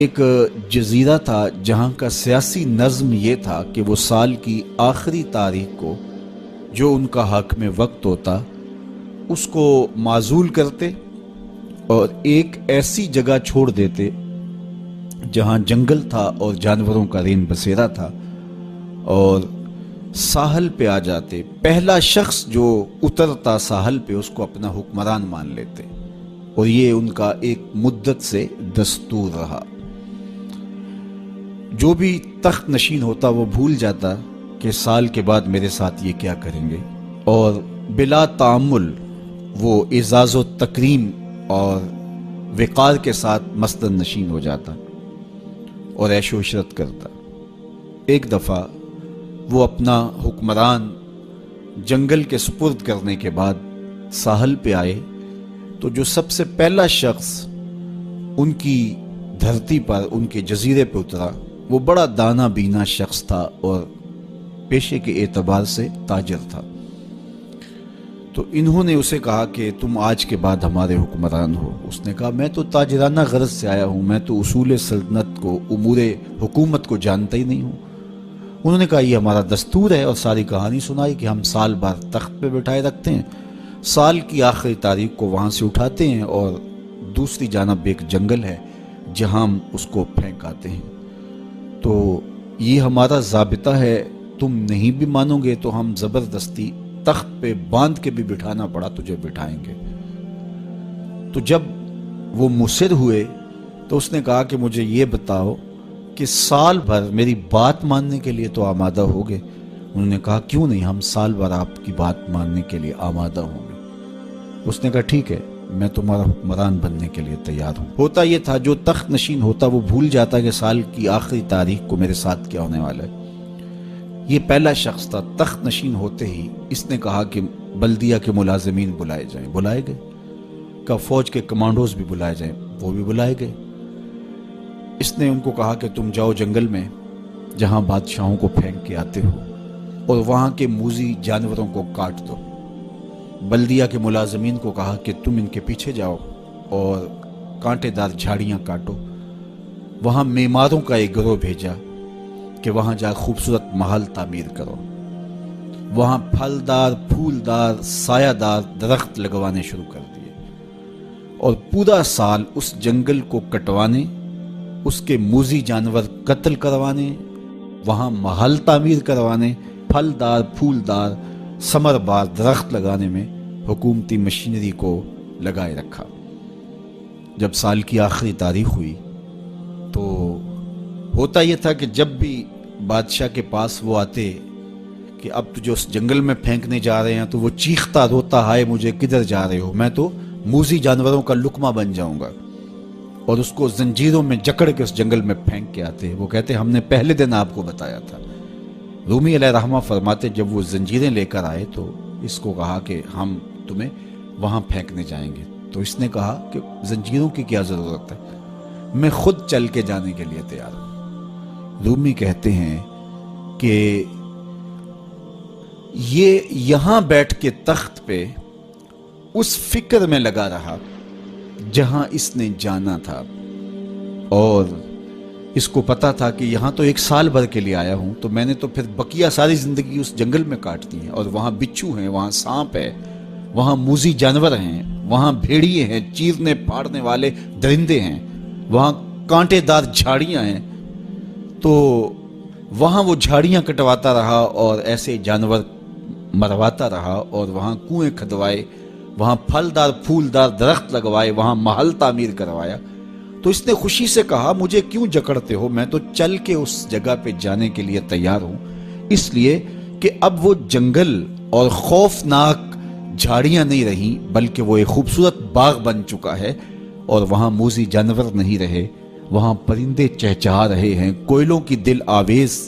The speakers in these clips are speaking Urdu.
ایک جزیرہ تھا جہاں کا سیاسی نظم یہ تھا کہ وہ سال کی آخری تاریخ کو جو ان کا حق میں وقت ہوتا اس کو معزول کرتے اور ایک ایسی جگہ چھوڑ دیتے جہاں جنگل تھا اور جانوروں کا رین بسیرا تھا، اور ساحل پہ آ جاتے۔ پہلا شخص جو اترتا ساحل پہ اس کو اپنا حکمران مان لیتے، اور یہ ان کا ایک مدت سے دستور رہا۔ جو بھی تخت نشین ہوتا وہ بھول جاتا کہ سال کے بعد میرے ساتھ یہ کیا کریں گے، اور بلا تعامل وہ اعزاز و تکریم اور وقار کے ساتھ مسند نشین ہو جاتا اور عیش و عشرت کرتا۔ ایک دفعہ وہ اپنا حکمران جنگل کے سپرد کرنے کے بعد ساحل پہ آئے تو جو سب سے پہلا شخص ان کی دھرتی پر، ان کے جزیرے پہ اترا، وہ بڑا دانا بینا شخص تھا اور پیشے کے اعتبار سے تاجر تھا۔ تو انہوں نے اسے کہا کہ تم آج کے بعد ہمارے حکمران ہو۔ اس نے کہا میں تو تاجرانہ غرض سے آیا ہوں، میں تو اصول سلطنت کو، امور حکومت کو جانتا ہی نہیں ہوں۔ انہوں نے کہا یہ ہمارا دستور ہے، اور ساری کہانی سنائی کہ ہم سال بھر تخت پہ بٹھائے رکھتے ہیں، سال کی آخری تاریخ کو وہاں سے اٹھاتے ہیں اور دوسری جانب ایک جنگل ہے جہاں ہم اس کو پھینک آتے ہیں۔ تو یہ ہمارا ضابطہ ہے، تم نہیں بھی مانو گے تو ہم زبردستی تخت پہ باندھ کے بھی بٹھانا پڑا تجھے بٹھائیں گے۔ تو جب وہ مصر ہوئے تو اس نے کہا کہ مجھے یہ بتاؤ کہ سال بھر میری بات ماننے کے لیے تو آمادہ ہو گئے؟ انہوں نے کہا کیوں نہیں، ہم سال بھر آپ کی بات ماننے کے لیے آمادہ ہوں گے۔ اس نے کہا ٹھیک ہے، میں تمہارا حکمران بننے کے لیے تیار ہوں۔ ہوتا یہ تھا جو تخت نشین ہوتا وہ بھول جاتا کہ سال کی آخری تاریخ کو میرے ساتھ کیا ہونے والا ہے۔ یہ پہلا شخص تھا، تخت نشین ہوتے ہی اس نے کہا کہ بلدیہ کے ملازمین بلائے جائیں، بلائے گئے۔ کہ فوج کے کمانڈوز بھی بلائے جائیں، وہ بھی بلائے گئے۔ اس نے ان کو کہا کہ تم جاؤ جنگل میں جہاں بادشاہوں کو پھینک کے آتے ہو اور وہاں کے موذی جانوروں کو کاٹ دو۔ بلدیہ کے ملازمین کو کہا کہ تم ان کے پیچھے جاؤ اور کانٹے دار جھاڑیاں کاٹو۔ وہاں معماروں کا ایک گروہ بھیجا کہ وہاں جا خوبصورت محل تعمیر کرو۔ وہاں پھلدار، پھولدار، سایہ دار درخت لگوانے شروع کر دیے، اور پورا سال اس جنگل کو کٹوانے، اس کے موذی جانور قتل کروانے، وہاں محل تعمیر کروانے، پھلدار، پھولدار، ثمر بار درخت لگانے میں حکومتی مشینری کو لگائے رکھا۔ جب سال کی آخری تاریخ ہوئی تو ہوتا یہ تھا کہ جب بھی بادشاہ کے پاس وہ آتے کہ اب تجھے اس جنگل میں پھینکنے جا رہے ہیں تو وہ چیختا روتا، ہائے مجھے کدھر جا رہے ہو، میں تو موذی جانوروں کا لقمہ بن جاؤں گا، اور اس کو زنجیروں میں جکڑ کے اس جنگل میں پھینک کے آتے۔ وہ کہتے ہم نے پہلے دن آپ کو بتایا تھا۔ رومی علیہ رحمہ فرماتے جب وہ زنجیریں لے کر آئے تو اس کو کہا کہ ہم تمہیں وہاں پھینکنے جائیں گے۔ تو اس نے کہا کہ زنجیروں کی کیا ضرورت ہے، میں خود چل کے جانے کے لیے تیار ہوں۔ رومی کہتے ہیں کہ یہ یہاں بیٹھ کے تخت پہ اس فکر میں لگا رہا جہاں اس نے جانا تھا، اور اس کو پتا تھا کہ یہاں تو ایک سال بھر کے لیے آیا ہوں، تو میں نے تو پھر بقیہ ساری زندگی اس جنگل میں کاٹ دی ہے، اور وہاں بچھو ہیں، وہاں سانپ ہے، وہاں موذی جانور ہیں، وہاں بھیڑیے ہیں، چیرنے پھاڑنے والے درندے ہیں، وہاں کانٹے دار جھاڑیاں ہیں۔ تو وہاں وہ جھاڑیاں کٹواتا رہا اور ایسے جانور مرواتا رہا، اور وہاں کنویں کھدوائے، وہاں پھلدار پھولدار درخت لگوائے، وہاں محل تعمیر کروایا۔ تو اس نے خوشی سے کہا مجھے کیوں جکڑتے ہو، میں تو چل کے اس جگہ پہ جانے کے لیے تیار ہوں، اس لیے کہ اب وہ جنگل اور خوفناک جھاڑیاں نہیں رہیں بلکہ وہ ایک خوبصورت باغ بن چکا ہے، اور وہاں موذی جانور نہیں رہے، وہاں پرندے چہچہا رہے ہیں، کوئلوں کی دل آویز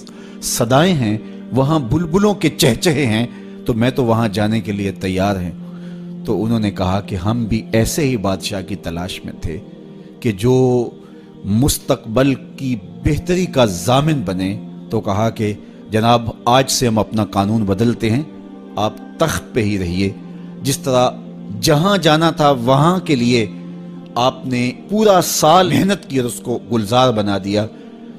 صدائیں ہیں، وہاں بلبلوں کے چہچہے ہیں، تو میں تو وہاں جانے کے لیے تیار ہیں۔ تو انہوں نے کہا کہ ہم بھی ایسے ہی بادشاہ کی تلاش میں تھے کہ جو مستقبل کی بہتری کا ضامن بنے۔ تو کہا کہ جناب آج سے ہم اپنا قانون بدلتے ہیں، آپ تخت پہ ہی رہیے، جس طرح جہاں جانا تھا وہاں کے لیے آپ نے پورا سال محنت کی اور اس کو گلزار بنا دیا،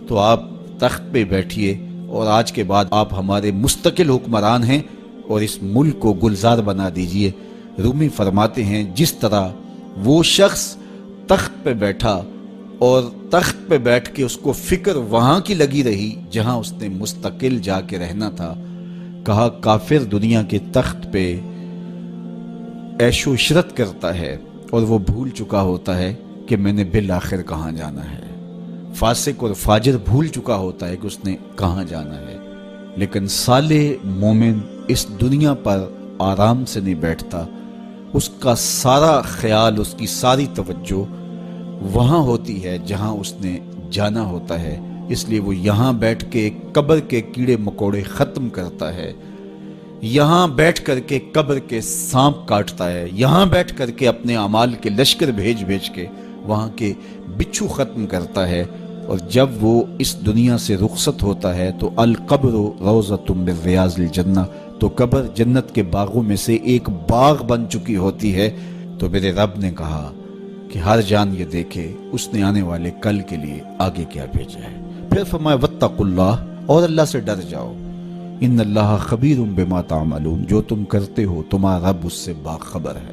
تو آپ تخت پہ بیٹھیے اور آج کے بعد آپ ہمارے مستقل حکمران ہیں اور اس ملک کو گلزار بنا دیجئے۔ رومی فرماتے ہیں جس طرح وہ شخص تخت پہ بیٹھا اور تخت پہ بیٹھ کے اس کو فکر وہاں کی لگی رہی جہاں اس نے مستقل جا کے رہنا تھا، کہا کافر دنیا کے تخت پہ عیش و عشرت کرتا ہے اور وہ بھول چکا ہوتا ہے کہ میں نے بالآخر کہاں جانا ہے۔ فاسق اور فاجر بھول چکا ہوتا ہے کہ اس نے کہاں جانا ہے، لیکن صالح مومن اس دنیا پر آرام سے نہیں بیٹھتا، اس کا سارا خیال، اس کی ساری توجہ وہاں ہوتی ہے جہاں اس نے جانا ہوتا ہے، اس لیے وہ یہاں بیٹھ کے قبر کے کیڑے مکوڑے ختم کرتا ہے، یہاں بیٹھ کر کے قبر کے سانپ کاٹتا ہے، یہاں بیٹھ کر کے اپنے اعمال کے لشکر بھیج کے وہاں کے بچھو ختم کرتا ہے، اور جب وہ اس دنیا سے رخصت ہوتا ہے تو القبر روضۃ من ریاض الجنہ، تو قبر جنت کے باغوں میں سے ایک باغ بن چکی ہوتی ہے۔ تو میرے رب نے کہا کہ ہر جان یہ دیکھے اس نے آنے والے کل کے لیے آگے کیا بھیجا ہے۔ پھر فرمایا واتقوا اللہ، اور اللہ سے ڈر جاؤ، ان اللہ خبیر بما تعملون، جو تم کرتے ہو تمہارا رب اس سے باخبر ہے۔